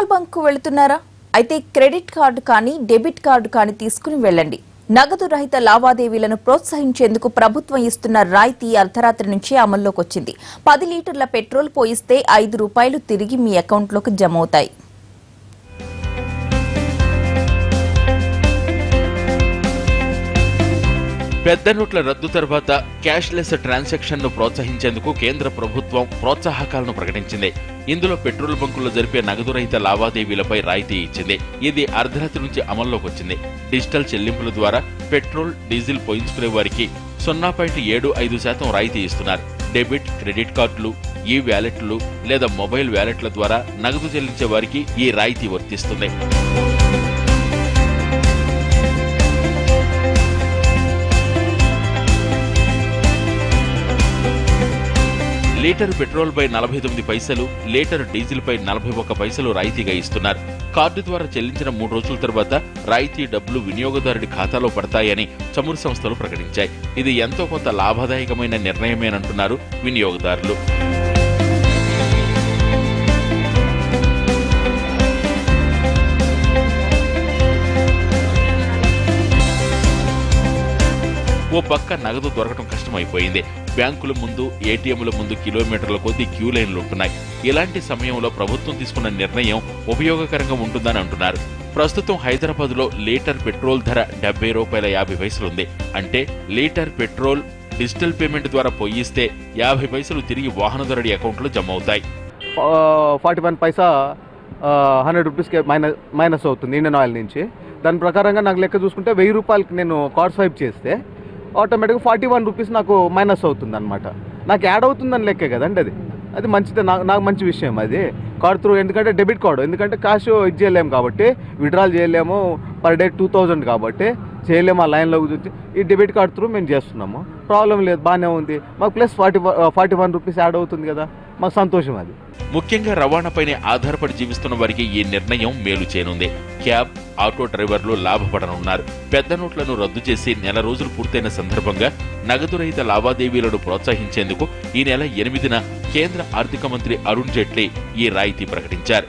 Petrol bunk వెళ్తున్నారా? అయితే credit card కానీ డెబిట్ కార్డు కానీ తీసుకుని వెళ్ళండి. నగదు రహిత లావాదేవీలను ప్రోత్సహించేందుకు ప్రభుత్వం ఇస్తున్న రాయితీ అర్ధరాత్రి నుంచే అమల్లోకి వచ్చింది. 10 లీటర్ల పెట్రోల్ పోయిస్తే ₹5 తిరిగి మీ అకౌంట్లోకి జమ అవుతాయి. పెద్ద నోట్ల రద్దు తర్వాత క్యాష్లెస్ ట్రాన్సాక్షన్ ను ప్రోత్సహించేందుకు కేంద్ర ప్రభుత్వం ప్రోత్సాహకాలను ప్రకటించింది. ఇందులో పెట్రోల్ బంకుల్లో జరిపే నగదు రహిత లావాదేవీలపై రాయితీ ఇచ్చింది. ఇది అర్ధరాత్రి నుంచి అమల్లోకి వచ్చింది. డిజిటల్ చెల్లింపుల ద్వారా పెట్రోల్, డీజిల్ పోయించుకునే వారికి 0.75% రాయితీ ఇస్తున్నారు. డెబిట్, క్రెడిట్ కార్డులు, ఈ వ్యాలెట్లు లేదా మొబైల్ వ్యాలెట్ల ద్వారా నగదు చెల్లించే వారికి ఈ రాయితీ వర్తిస్తుంది. లీటర్ పెట్రోల్ పై 49 పైసలు, లీటర్ డీజిల్ పై 41 పైసలు రాయితీగా ఇస్తున్నారు. కార్డు ద్వారా చెల్లించిన 3 రోజుల తర్వాత రాయితీ డబ్బులు వినియోగదారుడి ఖాతాలో పడతాయని చమురు సంస్థలు ప్రకటించాయి. ఇది ఎంతో కొంత లాభదాయకమైన నిర్ణయమేనంటున్నారు వినియోగదారులు. ఓ పక్క నగదు దొరకడం కష్టమైపోయింది. బ్యాంకుల ముందు, ఏటీఎంల ముందు కిలోమీటర్ల కొద్దీ క్యూ లైన్లు ఉంటున్నాయి. ఇలాంటి సమయంలో ప్రభుత్వం తీసుకున్న నిర్ణయం ఉపయోగకరంగా ఉంటుందని అంటున్నారు. ప్రస్తుతం హైదరాబాద్ లో లీటర్ పెట్రోల్ ధర ₹70.50 ఉంది. అంటే లీటర్ పెట్రోల్ డిజిటల్ పేమెంట్ ద్వారా పోయిస్తే 50 పైసలు తిరిగి వాహనదారుడి అకౌంట్లో జమ అవుతాయి. 41 పైసా 100 రూపీస్కి మైనస్ అవుతుంది ఇండియన్ ఆయిల్ నుంచి. దాని ప్రకారంగా నాకు లెక్క చూసుకుంటే ₹1000 నేను కార్డ్ స్వైప్ చేస్తే ఆటోమేటిక్గా 41 రూపీస్ నాకు మైనస్ అవుతుంది అనమాట. నాకు యాడ్ అవుతుందని లెక్కే కదండి. అది మంచిదే, నాకు మంచి విషయం అది. కార్డ్ త్రూ, ఎందుకంటే డెబిట్ కార్డు, ఎందుకంటే క్యాష్ ఇది చేయలేము కాబట్టి, విత్డ్రాల్ చేయలేము, పర్ డే 2000 కాబట్టి చేయలేము. ఆ లైన్లో కూర్చొని ఈ డెబిట్ కార్డ్ త్రూ మేము చేస్తున్నాము. ప్రాబ్లం లేదు, బాగానే ఉంది. మాకు ప్లస్ 41 రూపీస్ యాడ్ అవుతుంది కదా, మాకు సంతోషం అది. ముఖ్యంగా రవాణాపైనే ఆధారపడి జీవిస్తున్న వారికి ఈ నిర్ణయం మేలు చేయనుంది. క్యాబ్, ఆటో డ్రైవర్లు లాభపడనున్నారు. పెద్ద నోట్లను రద్దు చేసి నెల రోజులు పూర్తయిన సందర్భంగా నగదు రహిత లావాదేవీలను ప్రోత్సహించేందుకు ఈ నెల 8న కేంద్ర ఆర్థిక మంత్రి అరుణ్ జైట్లీ ఈ రాయితీ ప్రకటించారు.